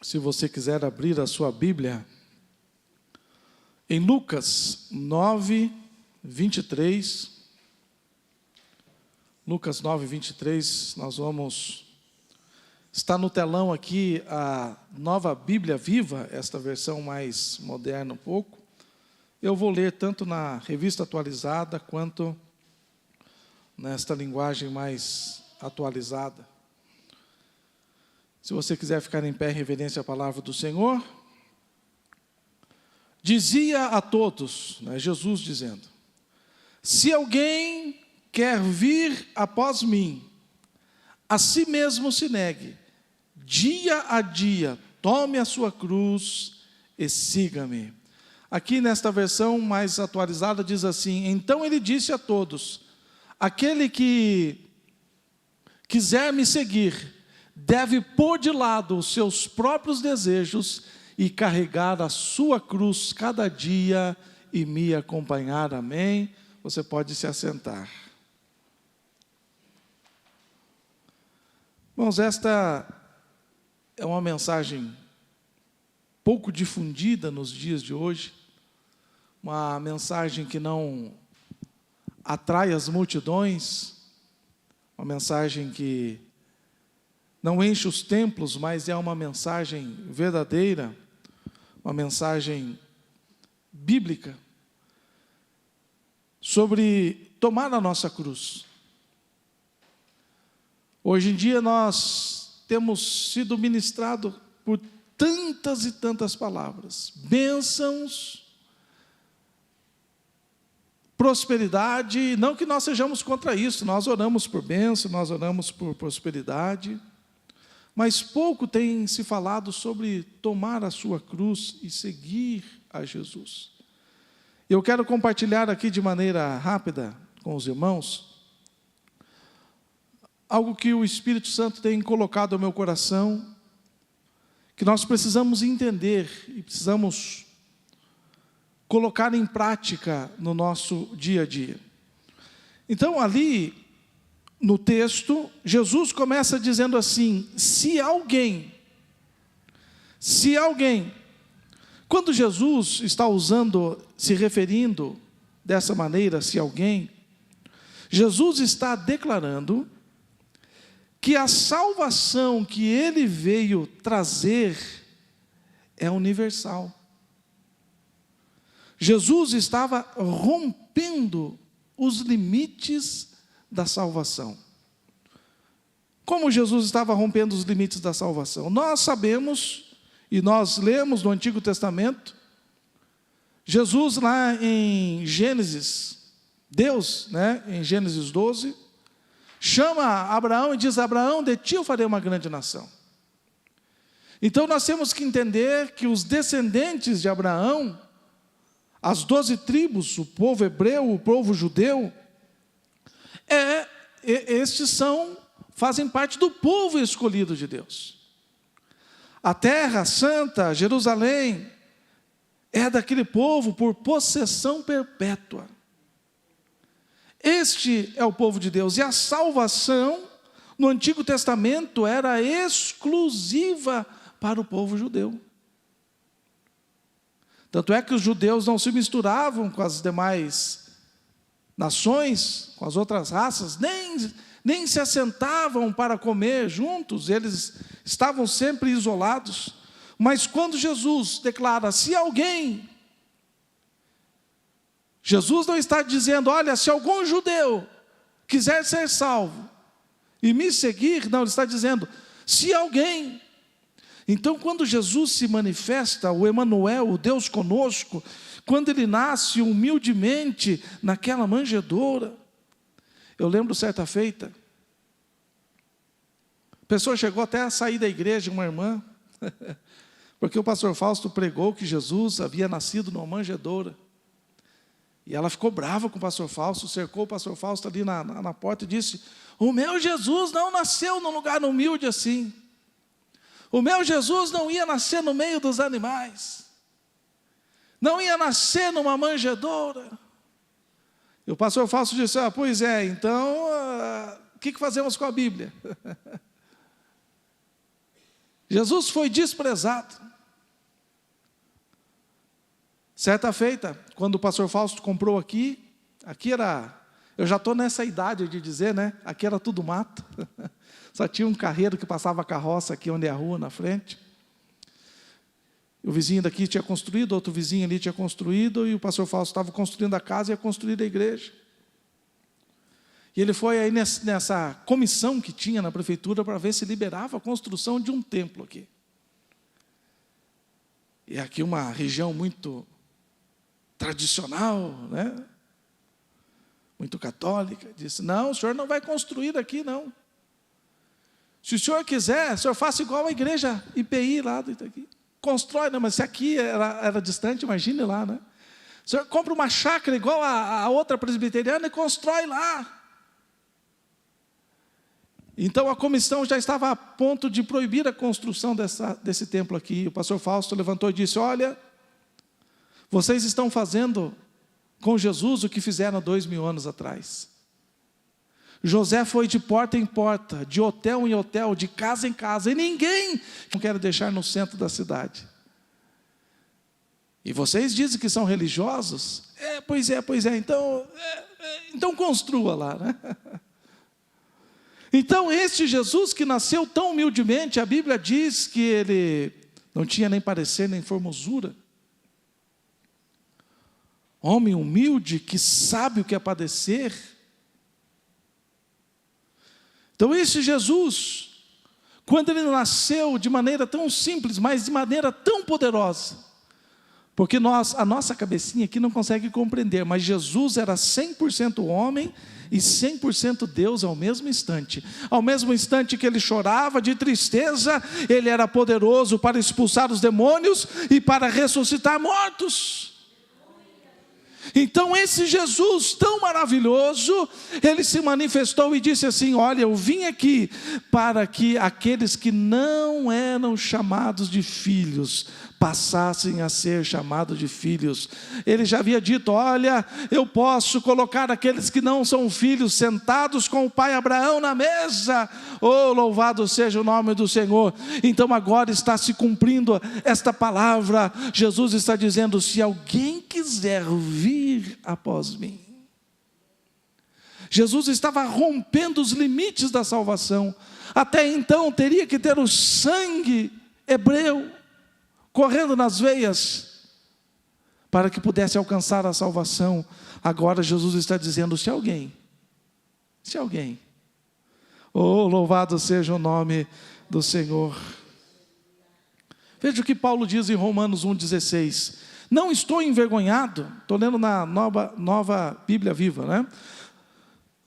Se você quiser abrir a sua Bíblia, em Lucas 9, 23. Lucas 9, 23, nós vamos... Está no telão aqui a Nova Bíblia Viva, esta versão mais moderna um pouco. Eu vou ler tanto na revista atualizada, quanto nesta linguagem mais atualizada. Se você quiser ficar em pé em reverência à palavra do Senhor. Dizia a todos, Jesus dizendo: se alguém quer vir após mim, a si mesmo se negue, dia a dia, tome a sua cruz e siga-me. Aqui nesta versão mais atualizada diz assim: então ele disse a todos: aquele que quiser me seguir, deve pôr de lado os seus próprios desejos e carregar a sua cruz cada dia e me acompanhar. Amém? Você pode se assentar. Irmãos, esta é uma mensagem pouco difundida nos dias de hoje, uma mensagem que não atrai as multidões, uma mensagem que não enche os templos, mas é uma mensagem verdadeira, uma mensagem bíblica, sobre tomar a nossa cruz. Hoje em dia nós temos sido ministrados por tantas e tantas palavras, bênçãos, prosperidade, não que nós sejamos contra isso, nós oramos por bênção, nós oramos por prosperidade, mas pouco tem se falado sobre tomar a sua cruz e seguir a Jesus. Eu quero compartilhar aqui de maneira rápida com os irmãos algo que o Espírito Santo tem colocado ao meu coração, que nós precisamos entender e precisamos colocar em prática no nosso dia a dia. Então, ali no texto, Jesus começa dizendo assim: se alguém, quando Jesus está usando, se referindo dessa maneira, se alguém, Jesus está declarando que a salvação que ele veio trazer é universal. Jesus estava rompendo os limites da salvação. Como Jesus estava rompendo os limites da salvação? Nós sabemos, e nós lemos no Antigo Testamento, Jesus lá em Gênesis, Deus, em Gênesis 12, chama Abraão e diz: Abraão, de ti eu farei uma grande nação. Então nós temos que entender que os descendentes de Abraão, as 12 tribos, o povo hebreu, o povo judeu, estes fazem parte do povo escolhido de Deus. A terra santa, Jerusalém, é daquele povo por possessão perpétua. Este é o povo de Deus, e a salvação no Antigo Testamento era exclusiva para o povo judeu. Tanto é que os judeus não se misturavam com as demais nações, com as outras raças, nem se assentavam para comer juntos, eles estavam sempre isolados. Mas quando Jesus declara: se alguém, Jesus não está dizendo: olha, se algum judeu quiser ser salvo e me seguir, não, ele está dizendo: se alguém. Então, quando Jesus se manifesta, o Emanuel, o Deus conosco, quando ele nasce humildemente naquela manjedoura, eu lembro certa feita, a pessoa chegou até a sair da igreja, uma irmã, porque o pastor Fausto pregou que Jesus havia nascido numa manjedoura, e ela ficou brava com o pastor Fausto, cercou o pastor Fausto ali na porta e disse: o meu Jesus não nasceu num lugar humilde assim, o meu Jesus não ia nascer no meio dos animais, não ia nascer numa manjedoura. E o pastor Fausto disse: pois é, então, o que fazemos com a Bíblia? Jesus foi desprezado. Certa feita, quando o pastor Fausto comprou aqui era, eu já estou nessa idade de dizer, né? Aqui era tudo mato. Só tinha um carreiro que passava a carroça aqui onde é a rua, na frente. O vizinho daqui tinha construído, outro vizinho ali tinha construído, e o pastor Fausto estava construindo a casa e ia construir a igreja. E ele foi aí nessa comissão que tinha na prefeitura para ver se liberava a construção de um templo aqui. E aqui uma região muito tradicional, né? Muito católica. Disse, não, o senhor não vai construir aqui, não. Se o senhor quiser, o senhor faça igual a igreja IPI lá do Itaqui. Constrói, não, mas se aqui era distante, imagine lá, né? O senhor compra uma chácara igual a outra presbiteriana e constrói lá. Então a comissão já estava a ponto de proibir a construção desse templo aqui. O pastor Fausto levantou e disse, olha, vocês estão fazendo com Jesus o que fizeram 2000 anos atrás. José foi de porta em porta, de hotel em hotel, de casa em casa, e ninguém não quer deixar no centro da cidade. E vocês dizem que são religiosos? Pois é, então construa lá, né? Então este Jesus que nasceu tão humildemente, a Bíblia diz que ele não tinha nem parecer nem formosura. Homem humilde que sabe o que é padecer. Então esse Jesus, quando ele nasceu de maneira tão simples, mas de maneira tão poderosa, porque a nossa cabecinha aqui não consegue compreender, mas Jesus era 100% homem e 100% Deus ao mesmo instante. Ao mesmo instante que ele chorava de tristeza, ele era poderoso para expulsar os demônios e para ressuscitar mortos. Então esse Jesus tão maravilhoso, ele se manifestou e disse assim, olha, eu vim aqui para que aqueles que não eram chamados de filhos, passassem a ser chamados de filhos. Ele já havia dito, olha, eu posso colocar aqueles que não são filhos sentados com o pai Abraão na mesa. Oh, louvado seja o nome do Senhor. Então agora está se cumprindo esta palavra. Jesus está dizendo, se alguém quiser vir após mim. Jesus estava rompendo os limites da salvação. Até então teria que ter o sangue hebreu correndo nas veias, para que pudesse alcançar a salvação. Agora Jesus está dizendo, se alguém, oh, louvado seja o nome do Senhor. Veja o que Paulo diz em Romanos 1,16, não estou envergonhado, estou lendo na nova Bíblia Viva, né?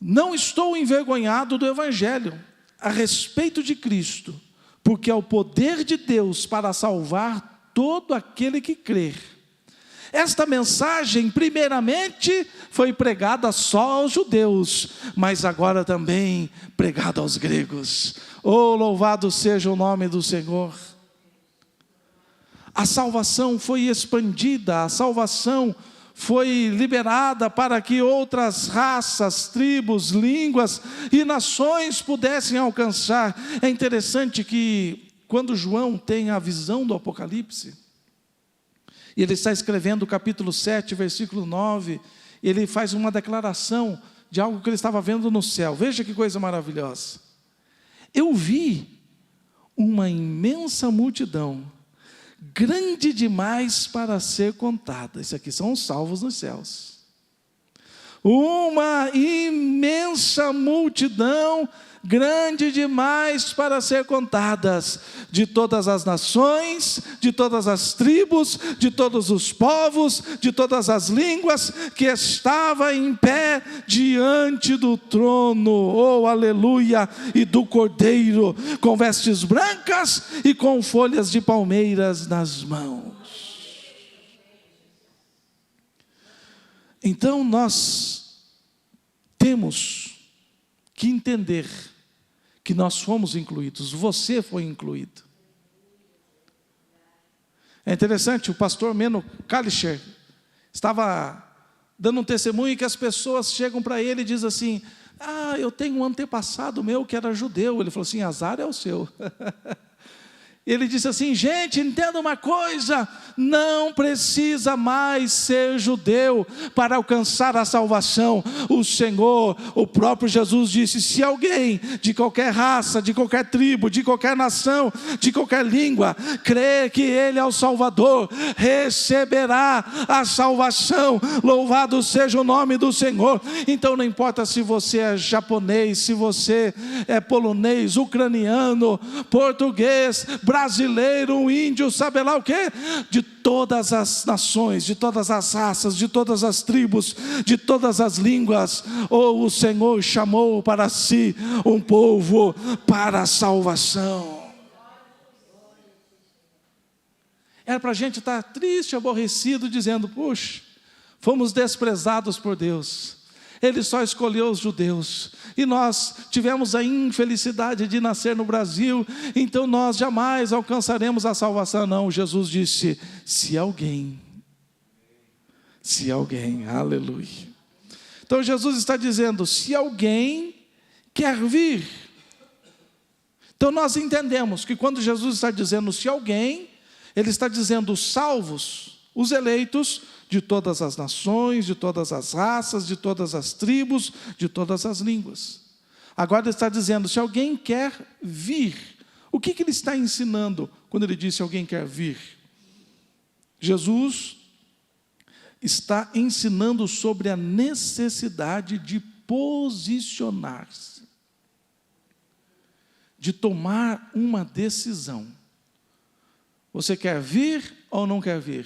Não estou envergonhado do Evangelho, a respeito de Cristo, porque é o poder de Deus para salvar todo aquele que crer. Esta mensagem, primeiramente, foi pregada só aos judeus, mas agora também pregada aos gregos. Oh, louvado seja o nome do Senhor. A salvação foi expandida, a salvação foi liberada para que outras raças, tribos, línguas e nações pudessem alcançar. É interessante que quando João tem a visão do Apocalipse, e ele está escrevendo o capítulo 7, versículo 9, ele faz uma declaração de algo que ele estava vendo no céu. Veja que coisa maravilhosa. Eu vi uma imensa multidão, grande demais para ser contada. Isso aqui são os salvos nos céus. Uma imensa multidão, grande demais para ser contadas, de todas as nações, de todas as tribos, de todos os povos, de todas as línguas, que estava em pé diante do trono, oh aleluia, e do Cordeiro, com vestes brancas e com folhas de palmeiras nas mãos. Então nós temos que entender que nós fomos incluídos, você foi incluído. É interessante, o pastor Meno Kalischer estava dando um testemunho que as pessoas chegam para ele e dizem assim, eu tenho um antepassado meu que era judeu. Ele falou assim, azar é o seu. Ele disse assim: gente, entenda uma coisa, não precisa mais ser judeu para alcançar a salvação. O Senhor, o próprio Jesus disse: se alguém de qualquer raça, de qualquer tribo, de qualquer nação, de qualquer língua, crê que Ele é o Salvador, receberá a salvação. Louvado seja o nome do Senhor. Então não importa se você é japonês, se você é polonês, ucraniano, português, brasileiro, índio, sabe lá o que? De todas as nações, de todas as raças, de todas as tribos, de todas as línguas, o Senhor chamou para si um povo para a salvação. Era para a gente estar triste, aborrecido, dizendo: puxa, fomos desprezados por Deus. Ele só escolheu os judeus, e nós tivemos a infelicidade de nascer no Brasil, então nós jamais alcançaremos a salvação. Não, Jesus disse: se alguém, aleluia. Então Jesus está dizendo: se alguém quer vir. Então nós entendemos que quando Jesus está dizendo se alguém, Ele está dizendo os salvos, os eleitos, de todas as nações, de todas as raças, de todas as tribos, de todas as línguas. Agora Ele está dizendo, se alguém quer vir. O que Ele está ensinando quando Ele diz se alguém quer vir? Jesus está ensinando sobre a necessidade de posicionar-se, de tomar uma decisão. Você quer vir ou não quer vir?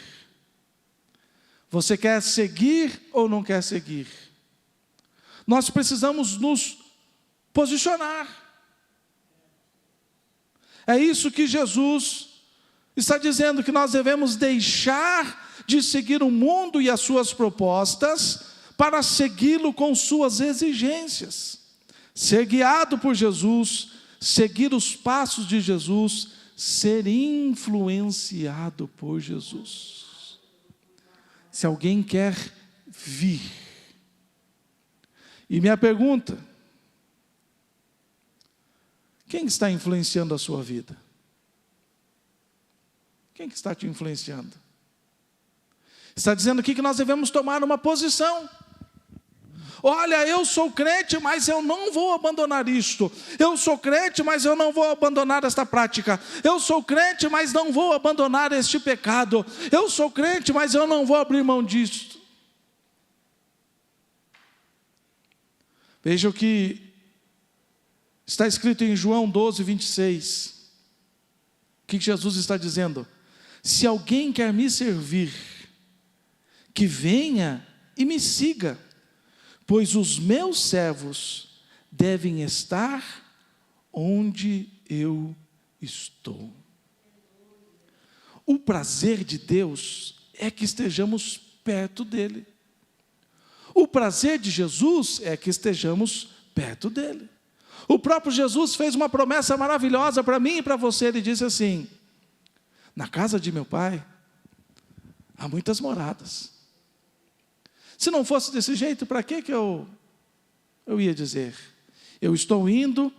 Você quer seguir ou não quer seguir? Nós precisamos nos posicionar. É isso que Jesus está dizendo, que nós devemos deixar de seguir o mundo e as suas propostas para segui-lo com suas exigências. Ser guiado por Jesus, seguir os passos de Jesus, ser influenciado por Jesus. Se alguém quer vir. E minha pergunta: quem está influenciando a sua vida? Quem que está te influenciando? Está dizendo aqui que nós devemos tomar uma posição. Olha, eu sou crente, mas eu não vou abandonar isto. Eu sou crente, mas eu não vou abandonar esta prática. Eu sou crente, mas não vou abandonar este pecado. Eu sou crente, mas eu não vou abrir mão disto. Veja o que está escrito em João 12, 26. O que Jesus está dizendo? Se alguém quer me servir, que venha e me siga. Pois os meus servos devem estar onde eu estou. O prazer de Deus é que estejamos perto dEle. O prazer de Jesus é que estejamos perto dEle. O próprio Jesus fez uma promessa maravilhosa para mim e para você. Ele disse assim: na casa de meu Pai há muitas moradas. Se não fosse desse jeito, para que eu ia dizer? Eu estou indo,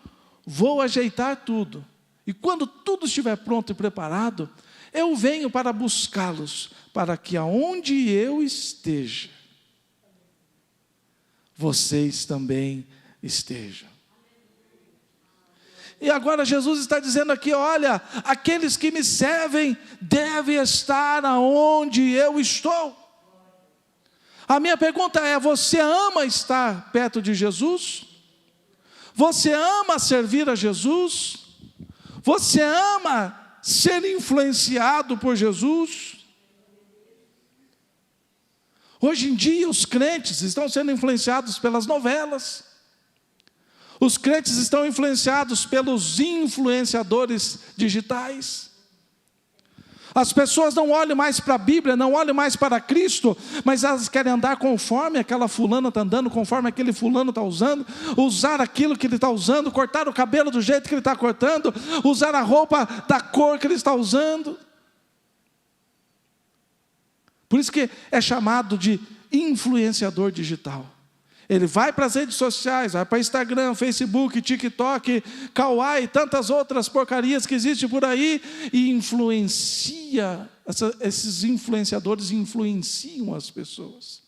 vou ajeitar tudo. E quando tudo estiver pronto e preparado, eu venho para buscá-los, para que aonde eu esteja, vocês também estejam. E agora Jesus está dizendo aqui: olha, aqueles que me servem devem estar aonde eu estou. A minha pergunta é: você ama estar perto de Jesus? Você ama servir a Jesus? Você ama ser influenciado por Jesus? Hoje em dia os crentes estão sendo influenciados pelas novelas. Os crentes estão influenciados pelos influenciadores digitais. As pessoas não olham mais para a Bíblia, não olham mais para Cristo, mas elas querem andar conforme aquela fulana está andando, conforme aquele fulano está usando, usar aquilo que ele está usando, cortar o cabelo do jeito que ele está cortando, usar a roupa da cor que ele está usando. Por isso que é chamado de influenciador digital. Ele vai para as redes sociais, vai para Instagram, Facebook, TikTok, Kawaii, tantas outras porcarias que existem por aí, e influencia, esses influenciadores influenciam as pessoas.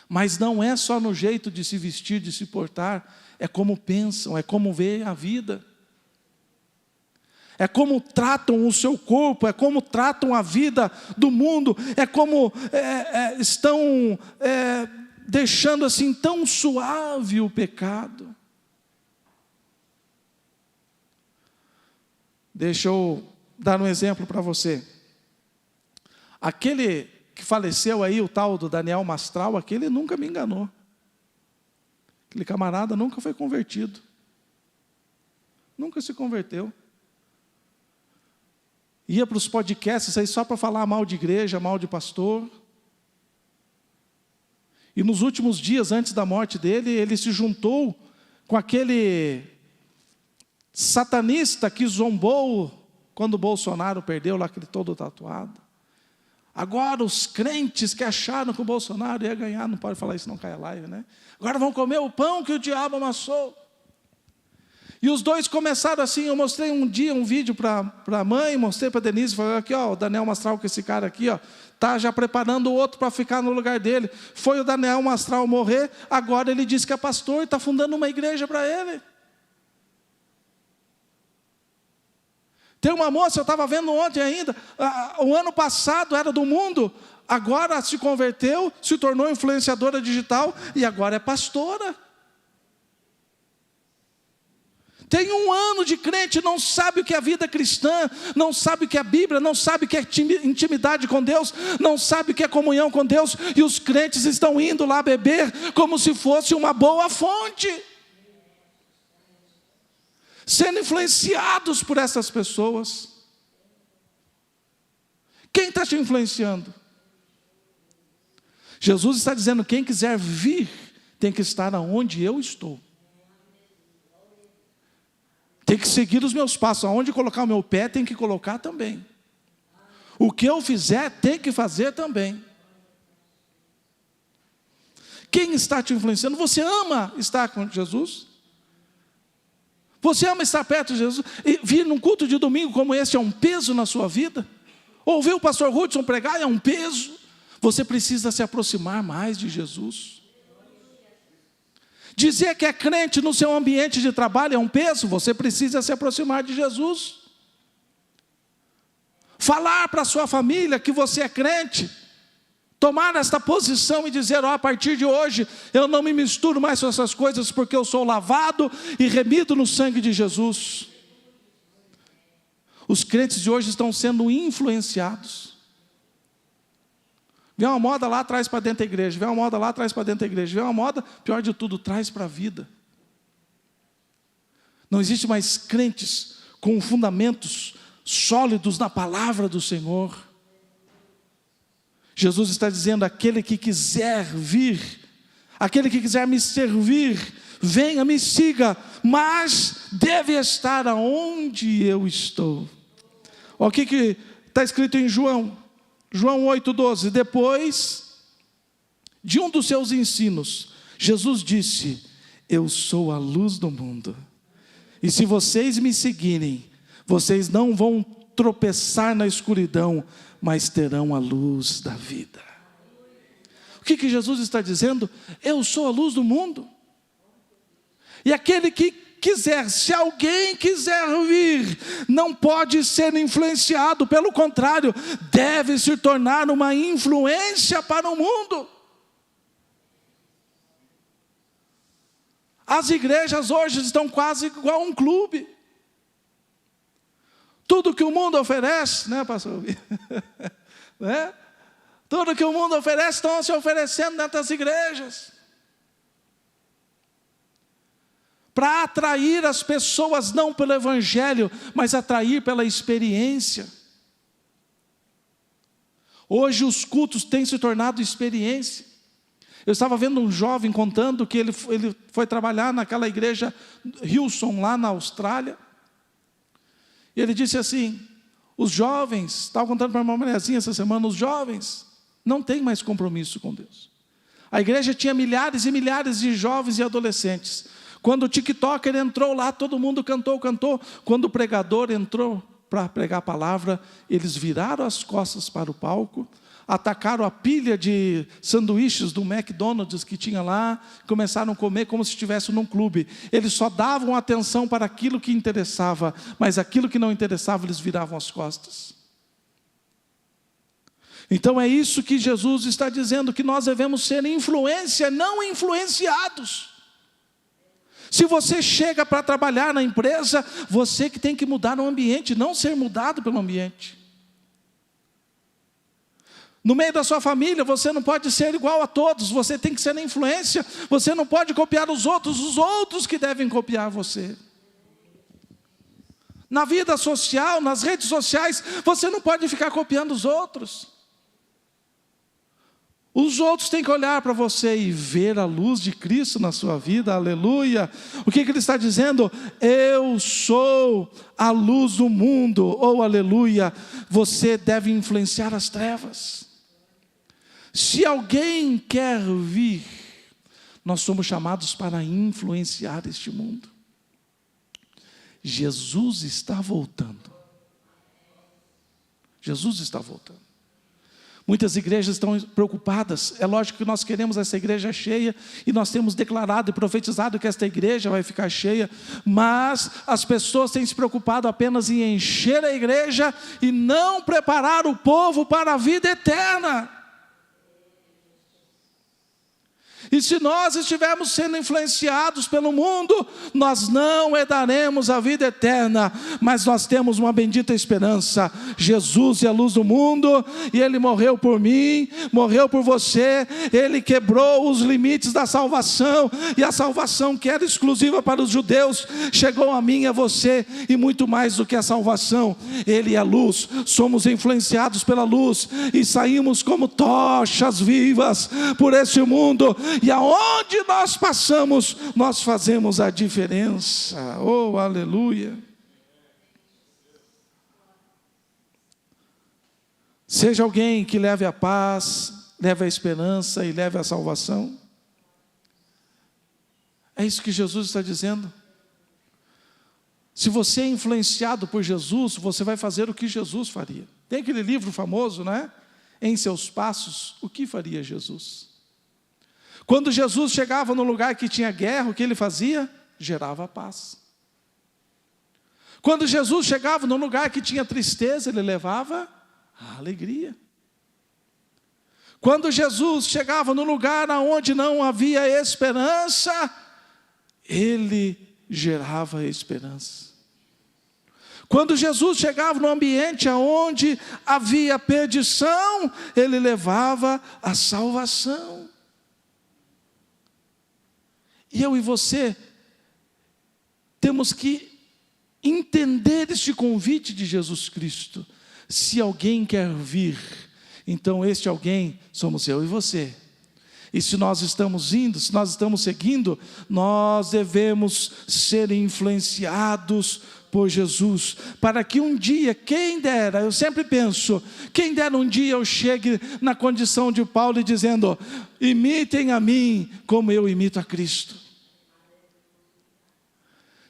Mas não é só no jeito de se vestir, de se portar, é como pensam, é como veem a vida. É como tratam o seu corpo, é como tratam a vida do mundo, é como estão deixando assim tão suave o pecado. Deixa eu dar um exemplo para você. Aquele que faleceu aí, o tal do Daniel Mastral, aquele nunca me enganou. Aquele camarada nunca foi convertido. Nunca se converteu. Ia para os podcasts aí só para falar mal de igreja, mal de pastor. E nos últimos dias, antes da morte dele, ele se juntou com aquele satanista que zombou quando o Bolsonaro perdeu lá, aquele todo tatuado. Agora os crentes que acharam que o Bolsonaro ia ganhar, não pode falar isso, não cai a live, né? Agora vão comer o pão que o diabo amassou. E os dois começaram assim, eu mostrei um dia um vídeo para a mãe, mostrei para a Denise, falei aqui, ó, o Daniel Mastral com esse cara aqui, ó, tá já preparando o outro para ficar no lugar dele. Foi o Daniel Mastral morrer, agora ele diz que é pastor e está fundando uma igreja para ele. Tem uma moça, eu estava vendo ontem ainda, o ano passado era do mundo, agora se converteu, se tornou influenciadora digital e agora é pastora. Tem um ano de crente, não sabe o que é a vida cristã, não sabe o que é a Bíblia, não sabe o que é intimidade com Deus, não sabe o que é comunhão com Deus, e os crentes estão indo lá beber como se fosse uma boa fonte, sendo influenciados por essas pessoas. Quem está te influenciando? Jesus está dizendo, quem quiser vir, tem que estar aonde eu estou. Tem que seguir os meus passos. Aonde colocar o meu pé, tem que colocar também. O que eu fizer, tem que fazer também. Quem está te influenciando? Você ama estar com Jesus? Você ama estar perto de Jesus? E vir num culto de domingo como esse é um peso na sua vida? Ouvir o pastor Hudson pregar é um peso? Você precisa se aproximar mais de Jesus. Dizer que é crente no seu ambiente de trabalho é um peso, você precisa se aproximar de Jesus. Falar para a sua família que você é crente, tomar esta posição e dizer, ó, a partir de hoje, eu não me misturo mais com essas coisas, porque eu sou lavado e remido no sangue de Jesus. Os crentes de hoje estão sendo influenciados. Vem uma moda lá, traz para dentro da igreja. Vem uma moda lá, traz para dentro da igreja. Vem uma moda, pior de tudo, traz para a vida. Não existe mais crentes com fundamentos sólidos na palavra do Senhor. Jesus está dizendo, aquele que quiser vir, aquele que quiser me servir, venha, me siga, mas deve estar aonde eu estou. O que está escrito em João 8,12, depois de um dos seus ensinos, Jesus disse, eu sou a luz do mundo, e se vocês me seguirem, vocês não vão tropeçar na escuridão, mas terão a luz da vida. O que Jesus está dizendo? Eu sou a luz do mundo, e aquele que quiser, se alguém quiser vir, não pode ser influenciado, pelo contrário, deve se tornar uma influência para o mundo. As igrejas hoje estão quase igual a um clube. Tudo que o mundo oferece, né, pastor? Né? Tudo que o mundo oferece, estão se oferecendo dentro das igrejas. Para atrair as pessoas, não pelo evangelho, mas atrair pela experiência. Hoje os cultos têm se tornado experiência. Eu estava vendo um jovem contando que ele foi trabalhar naquela igreja Hillsong, lá na Austrália. E ele disse assim, os jovens, estava contando para uma mulherzinha essa semana, os jovens não têm mais compromisso com Deus. A igreja tinha milhares e milhares de jovens e adolescentes. Quando o TikToker entrou lá, todo mundo cantou. Quando o pregador entrou para pregar a palavra, eles viraram as costas para o palco, atacaram a pilha de sanduíches do McDonald's que tinha lá, começaram a comer como se estivesse num clube. Eles só davam atenção para aquilo que interessava, mas aquilo que não interessava, eles viravam as costas. Então é isso que Jesus está dizendo, que nós devemos ser influência, não influenciados. Se você chega para trabalhar na empresa, você que tem que mudar o ambiente, não ser mudado pelo ambiente. No meio da sua família, você não pode ser igual a todos, você tem que ser influência, você não pode copiar os outros que devem copiar você. Na vida social, nas redes sociais, você não pode ficar copiando os outros. Os outros têm que olhar para você e ver a luz de Cristo na sua vida, aleluia. O que ele está dizendo? Eu sou a luz do mundo, oh aleluia. Você deve influenciar as trevas. Se alguém quer vir, nós somos chamados para influenciar este mundo. Jesus está voltando. Jesus está voltando. Muitas igrejas estão preocupadas. É lógico que nós queremos essa igreja cheia, e nós temos declarado e profetizado que esta igreja vai ficar cheia, mas as pessoas têm se preocupado apenas em encher a igreja e não preparar o povo para a vida eterna. E se nós estivermos sendo influenciados pelo mundo, nós não herdaremos a vida eterna, mas nós temos uma bendita esperança. Jesus é a luz do mundo, e Ele morreu por mim, morreu por você, Ele quebrou os limites da salvação, e a salvação que era exclusiva para os judeus, chegou a mim e a você, e muito mais do que a salvação, Ele é a luz, somos influenciados pela luz, e saímos como tochas vivas por esse mundo, e aonde nós passamos, nós fazemos a diferença. Oh, aleluia. Seja alguém que leve a paz, leve a esperança e leve a salvação. É isso que Jesus está dizendo. Se você é influenciado por Jesus, você vai fazer o que Jesus faria. Tem aquele livro famoso, não é? Em seus passos, o que faria Jesus? Quando Jesus chegava no lugar que tinha guerra, o que ele fazia? Gerava paz. Quando Jesus chegava no lugar que tinha tristeza, ele levava a alegria. Quando Jesus chegava no lugar onde não havia esperança, ele gerava esperança. Quando Jesus chegava no ambiente onde havia perdição, ele levava a salvação. E eu e você temos que entender este convite de Jesus Cristo. Se alguém quer vir, então este alguém somos eu e você. E se nós estamos indo, se nós estamos seguindo, nós devemos ser influenciados por Jesus, para que um dia, quem dera, eu sempre penso, quem dera um dia eu chegue na condição de Paulo e dizendo, imitem a mim como eu imito a Cristo.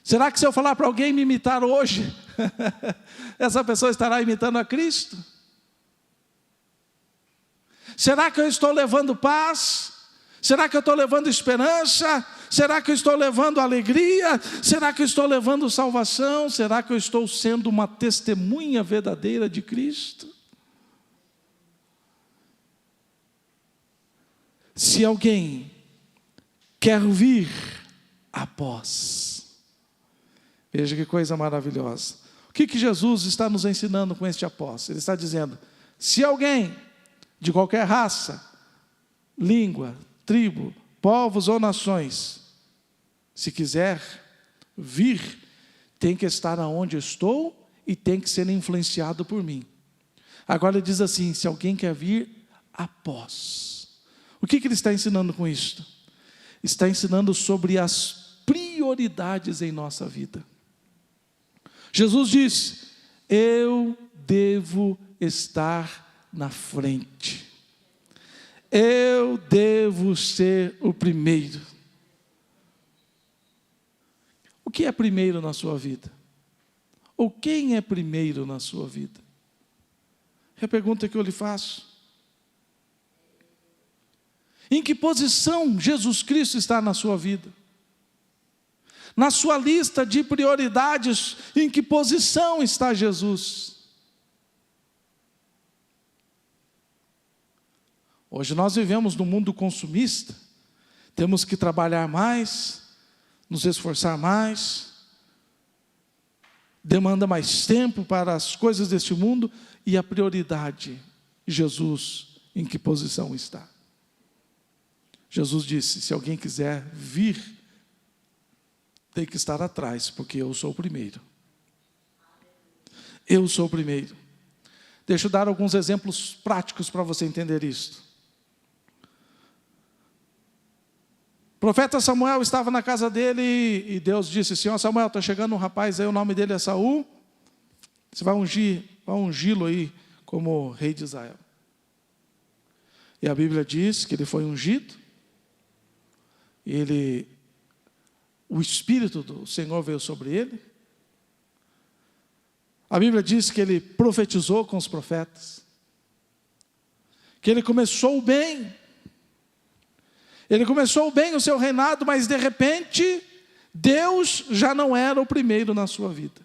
Será que se eu falar para alguém me imitar hoje, essa pessoa estará imitando a Cristo? Será que eu estou levando paz? Será que eu estou levando esperança? Será que eu estou levando alegria? Será que eu estou levando salvação? Será que eu estou sendo uma testemunha verdadeira de Cristo? Se alguém quer vir após, veja que coisa maravilhosa. O que Jesus está nos ensinando com este após? Ele está dizendo, se alguém de qualquer raça, língua, tribo, povos ou nações, se quiser vir, tem que estar aonde estou e tem que ser influenciado por mim. Agora ele diz assim, se alguém quer vir após. O que ele está ensinando com isto? Está ensinando sobre as prioridades em nossa vida. Jesus disse, eu devo estar na frente. eu devo ser o primeiro. O que é primeiro na sua vida? Ou quem é primeiro na sua vida? É a pergunta que eu lhe faço. Em que posição Jesus Cristo está na sua vida? Na sua lista de prioridades, em que posição está Jesus? Hoje nós vivemos num mundo consumista, temos que trabalhar mais, nos esforçar mais, demanda mais tempo para as coisas deste mundo, e a prioridade, Jesus, em que posição está? Jesus disse, se alguém quiser vir, tem que estar atrás, porque eu sou o primeiro. Eu sou o primeiro. Deixa eu dar alguns exemplos práticos para você entender isso. O profeta Samuel estava na casa dele e Deus disse assim, ó Samuel, está chegando um rapaz aí, o nome dele é Saul, você vai ungí-lo aí como rei de Israel. E a Bíblia diz que ele foi ungido, o Espírito do Senhor veio sobre ele. A Bíblia diz que ele profetizou com os profetas, que ele começou bem. Ele começou bem o seu reinado, mas de repente, Deus já não era o primeiro na sua vida.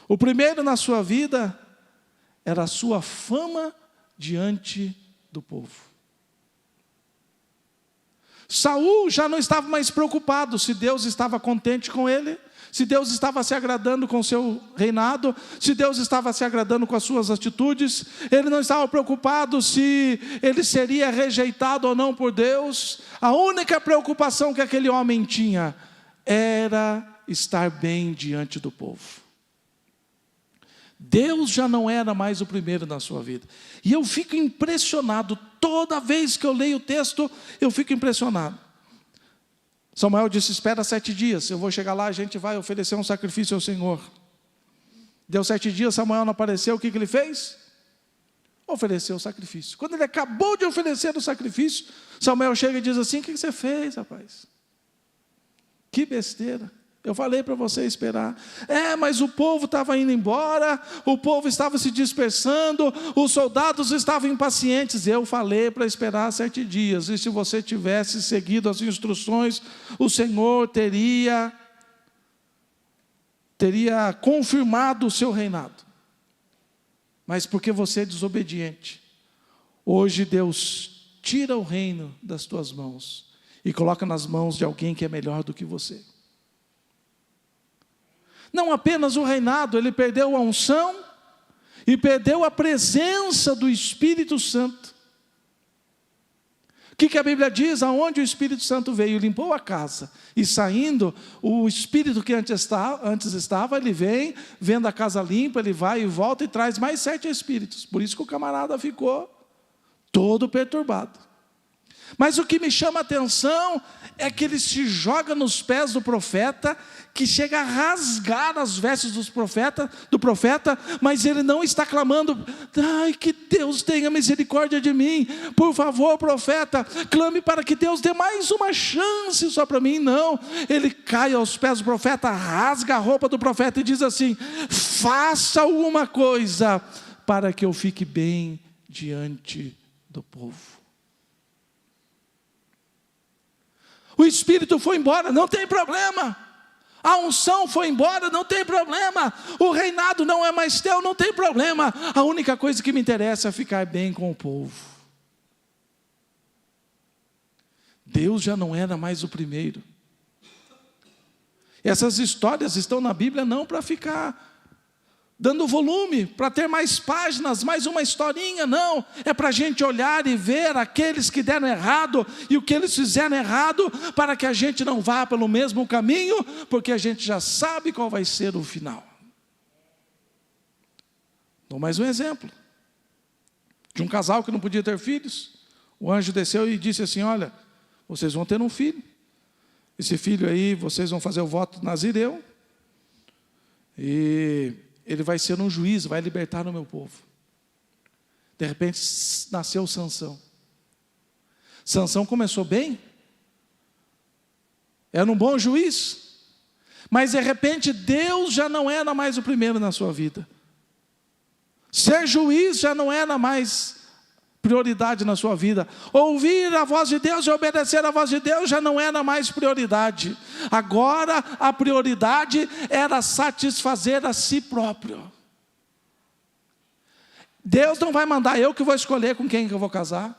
O primeiro na sua vida era a sua fama diante do povo. Saul já não estava mais preocupado se Deus estava contente com ele, se Deus estava se agradando com o seu reinado, se Deus estava se agradando com as suas atitudes. Ele não estava preocupado se ele seria rejeitado ou não por Deus. A única preocupação que aquele homem tinha era estar bem diante do povo. Deus já não era mais o primeiro na sua vida. E eu fico impressionado, toda vez que eu leio o texto, eu fico impressionado. Samuel disse, espera 7 dias, eu vou chegar lá, a gente vai oferecer um sacrifício ao Senhor. Deu 7 dias, Samuel não apareceu, o que ele fez? Ofereceu o sacrifício. Quando ele acabou de oferecer o sacrifício, Samuel chega e diz assim, o que você fez, rapaz? Que besteira. Eu falei para você esperar. Mas o povo estava indo embora, o povo estava se dispersando, os soldados estavam impacientes. Eu falei para esperar 7 dias. E se você tivesse seguido as instruções, o Senhor teria confirmado o seu reinado. Mas porque você é desobediente, hoje Deus tira o reino das tuas mãos e coloca nas mãos de alguém que é melhor do que você. Não apenas o reinado, ele perdeu a unção e perdeu a presença do Espírito Santo. O que a Bíblia diz? Aonde o Espírito Santo veio, limpou a casa. E saindo, o Espírito que antes estava, ele vem, vendo a casa limpa, ele vai e volta e traz mais 7 Espíritos. Por isso que o camarada ficou todo perturbado. Mas o que me chama a atenção é que ele se joga nos pés do profeta, que chega a rasgar as vestes do profeta, mas ele não está clamando, ai, que Deus tenha misericórdia de mim, por favor, profeta, clame para que Deus dê mais uma chance só para mim. Não, ele cai aos pés do profeta, rasga a roupa do profeta e diz assim, faça alguma coisa para que eu fique bem diante do povo. O Espírito foi embora, não tem problema. A unção foi embora, não tem problema. O reinado não é mais teu, não tem problema. A única coisa que me interessa é ficar bem com o povo. Deus já não era mais o primeiro. Essas histórias estão na Bíblia não para ficar dando volume, para ter mais páginas, mais uma historinha, não. É para a gente olhar e ver aqueles que deram errado e o que eles fizeram errado, para que a gente não vá pelo mesmo caminho, porque a gente já sabe qual vai ser o final. Dou mais um exemplo. De um casal que não podia ter filhos, o anjo desceu e disse assim, olha, vocês vão ter um filho. Esse filho aí, vocês vão fazer o voto nazireu, e ele vai ser um juiz, vai libertar o meu povo. De repente nasceu Sansão. Sansão começou bem, era um bom juiz, mas de repente Deus já não era mais o primeiro na sua vida. Ser juiz já não era mais prioridade na sua vida. Ouvir a voz de Deus e obedecer a voz de Deus já não era mais prioridade. Agora a prioridade era satisfazer a si próprio. Deus não vai mandar eu que vou escolher com quem que eu vou casar.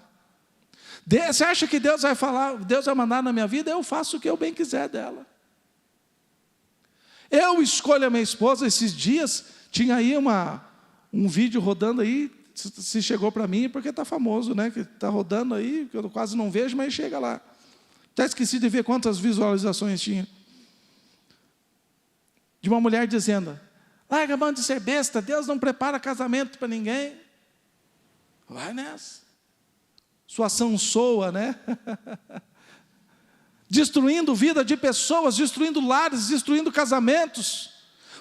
Você acha que Deus vai falar, Deus vai mandar na minha vida? Eu faço o que eu bem quiser dela. Eu escolho a minha esposa. Esses dias tinha aí um vídeo rodando aí. Se chegou para mim, porque está famoso, né? Que está rodando aí, que eu quase não vejo, mas chega lá. Até esqueci de ver quantas visualizações tinha. De uma mulher dizendo: larga a mão de ser besta, Deus não prepara casamento para ninguém. Vai nessa. Sua Sansoa, né? Destruindo vida de pessoas, destruindo lares, destruindo casamentos,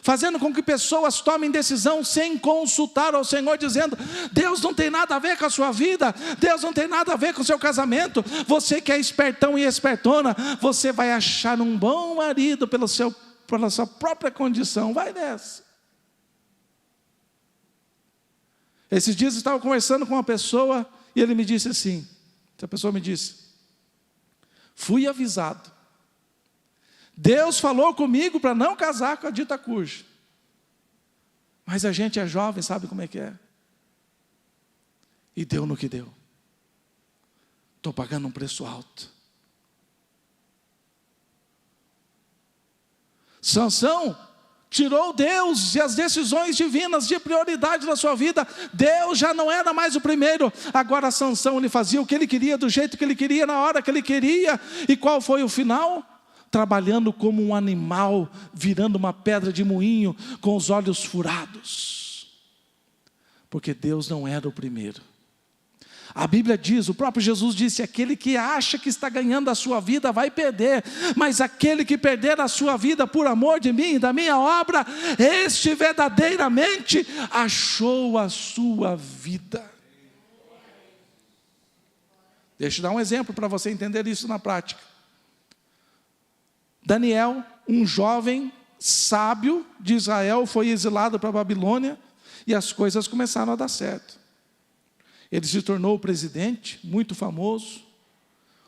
fazendo com que pessoas tomem decisão sem consultar ao Senhor, dizendo: Deus não tem nada a ver com a sua vida, Deus não tem nada a ver com o seu casamento. Você que é espertão e espertona, você vai achar um bom marido pela sua própria condição. Vai nessa. Esses dias eu estava conversando com uma pessoa e ele me disse assim, essa pessoa me disse: fui avisado, Deus falou comigo para não casar com a dita cuja, mas a gente é jovem, sabe como é que é, e deu no que deu. Estou pagando um preço alto. Sansão tirou Deus e as decisões divinas de prioridade na sua vida. Deus já não era mais o primeiro. Agora Sansão, ele fazia o que ele queria, do jeito que ele queria, na hora que ele queria. E qual foi o final? Trabalhando como um animal, virando uma pedra de moinho, com os olhos furados. Porque Deus não era o primeiro. A Bíblia diz, o próprio Jesus disse: aquele que acha que está ganhando a sua vida vai perder, mas aquele que perder a sua vida por amor de mim e da minha obra, este verdadeiramente achou a sua vida. Deixa eu dar um exemplo para você entender isso na prática. Daniel, um jovem sábio de Israel, foi exilado para a Babilônia e as coisas começaram a dar certo. Ele se tornou presidente, muito famoso.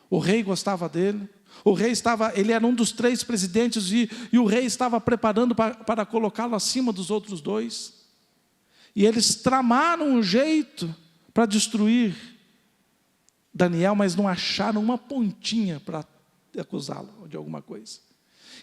O rei gostava dele. Ele era um dos 3 presidentes e o rei estava preparando para colocá-lo acima dos outros 2. E eles tramaram um jeito para destruir Daniel, mas não acharam uma pontinha para acusá-lo de alguma coisa.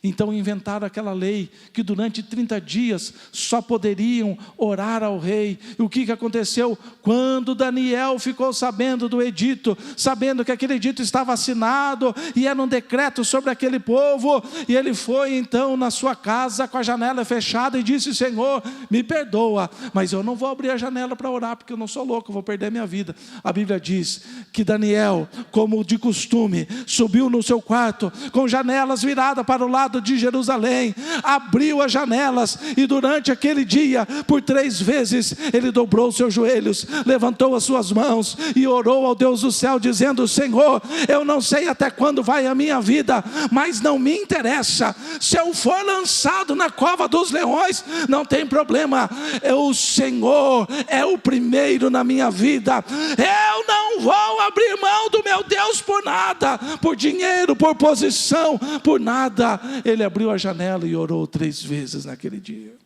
Então inventaram aquela lei que durante 30 dias só poderiam orar ao rei. E o que aconteceu? Quando Daniel ficou sabendo do edito, sabendo que aquele edito estava assinado e era um decreto sobre aquele povo, e ele foi então na sua casa com a janela fechada e disse: Senhor, me perdoa, mas eu não vou abrir a janela para orar, porque eu não sou louco, eu vou perder minha vida. A Bíblia diz que Daniel, como de costume, subiu no seu quarto com janelas viradas para o lado de Jerusalém, abriu as janelas e durante aquele dia, por 3 vezes, ele dobrou os seus joelhos, levantou as suas mãos e orou ao Deus do céu, dizendo: Senhor, eu não sei até quando vai a minha vida, mas não me interessa, se eu for lançado na cova dos leões, não tem problema, o Senhor é o primeiro na minha vida, eu não vou abrir mão do meu Deus por nada, por dinheiro, por posição, por nada. Ele abriu a janela e orou 3 vezes naquele dia.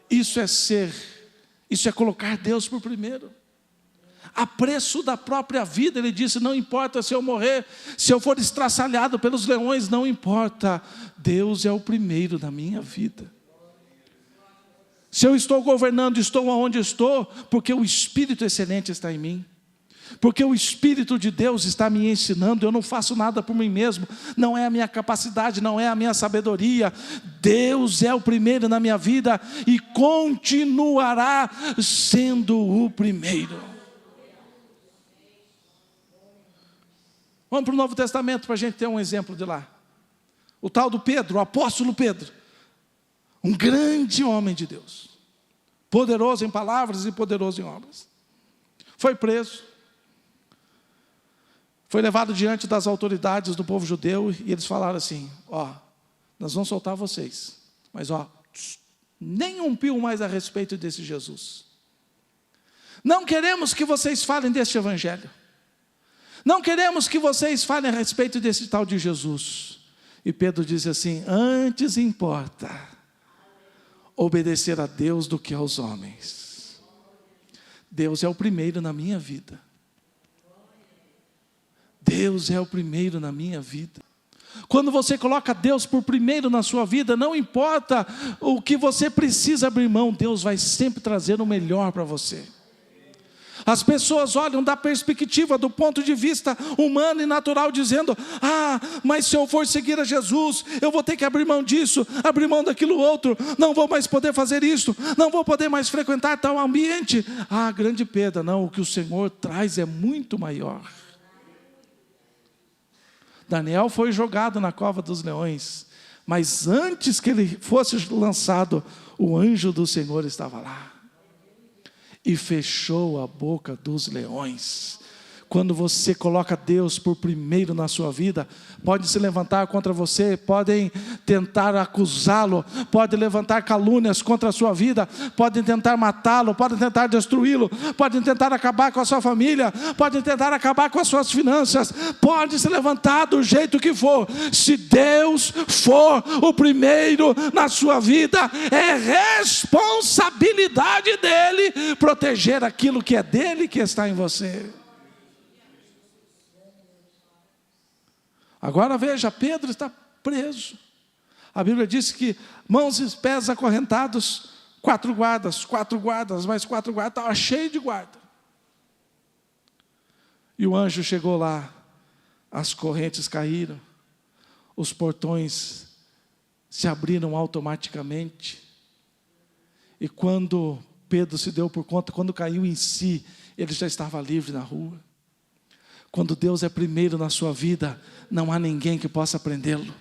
Isso é colocar Deus por primeiro. A preço da própria vida, ele disse: não importa se eu morrer, se eu for estraçalhado pelos leões, não importa, Deus é o primeiro na minha vida. Se eu estou governando, estou onde estou, porque o Espírito excelente está em mim. Porque o Espírito de Deus está me ensinando. Eu não faço nada por mim mesmo, não é a minha capacidade, não é a minha sabedoria. Deus é o primeiro na minha vida e continuará sendo o primeiro. Vamos para o Novo Testamento para a gente ter um exemplo de lá. O tal do Pedro, o apóstolo Pedro, um grande homem de Deus, poderoso em palavras e poderoso em obras. Foi preso, foi levado diante das autoridades do povo judeu, e eles falaram assim: nós vamos soltar vocês, mas nem um pio mais a respeito desse Jesus. Não queremos que vocês falem deste evangelho. Não queremos que vocês falem a respeito desse tal de Jesus. E Pedro diz assim: antes importa obedecer a Deus do que aos homens. Deus é o primeiro na minha vida. Deus é o primeiro na minha vida. Quando você coloca Deus por primeiro na sua vida, não importa o que você precisa abrir mão, Deus vai sempre trazer o melhor para você. As pessoas olham da perspectiva, do ponto de vista humano e natural, dizendo: mas se eu for seguir a Jesus, eu vou ter que abrir mão disso, abrir mão daquilo outro, não vou mais poder fazer isso, não vou poder mais frequentar tal ambiente. Grande perda. Não, o que o Senhor traz é muito maior. Daniel foi jogado na cova dos leões, mas antes que ele fosse lançado, o anjo do Senhor estava lá e fechou a boca dos leões. Quando você coloca Deus por primeiro na sua vida, pode se levantar contra você, podem tentar acusá-lo, podem levantar calúnias contra a sua vida, podem tentar matá-lo, podem tentar destruí-lo, podem tentar acabar com a sua família, podem tentar acabar com as suas finanças, pode se levantar do jeito que for. Se Deus for o primeiro na sua vida, é responsabilidade dele proteger aquilo que é dele, que está em você. Agora veja, Pedro está preso. A Bíblia diz que mãos e pés acorrentados, 4 guardas, mais 4 guardas, estava cheio de guarda. E o anjo chegou lá, as correntes caíram, os portões se abriram automaticamente. E quando Pedro se deu por conta, quando caiu em si, ele já estava livre na rua. Quando Deus é primeiro na sua vida, não há ninguém que possa prendê-lo.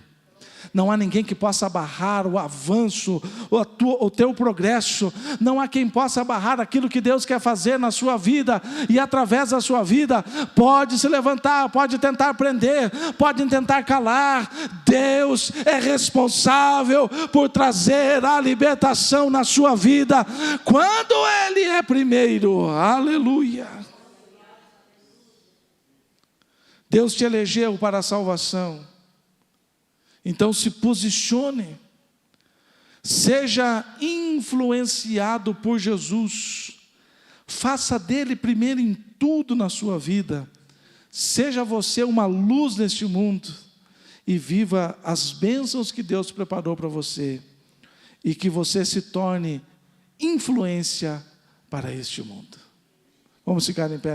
Não há ninguém que possa barrar o avanço, o teu progresso. Não há quem possa barrar aquilo que Deus quer fazer na sua vida. E através da sua vida, pode se levantar, pode tentar prender, pode tentar calar. Deus é responsável por trazer a libertação na sua vida, quando Ele é primeiro. Aleluia. Deus te elegeu para a salvação. Então se posicione. Seja influenciado por Jesus. Faça dele primeiro em tudo na sua vida. Seja você uma luz neste mundo. E viva as bênçãos que Deus preparou para você. E que você se torne influência para este mundo. Vamos ficar em pé.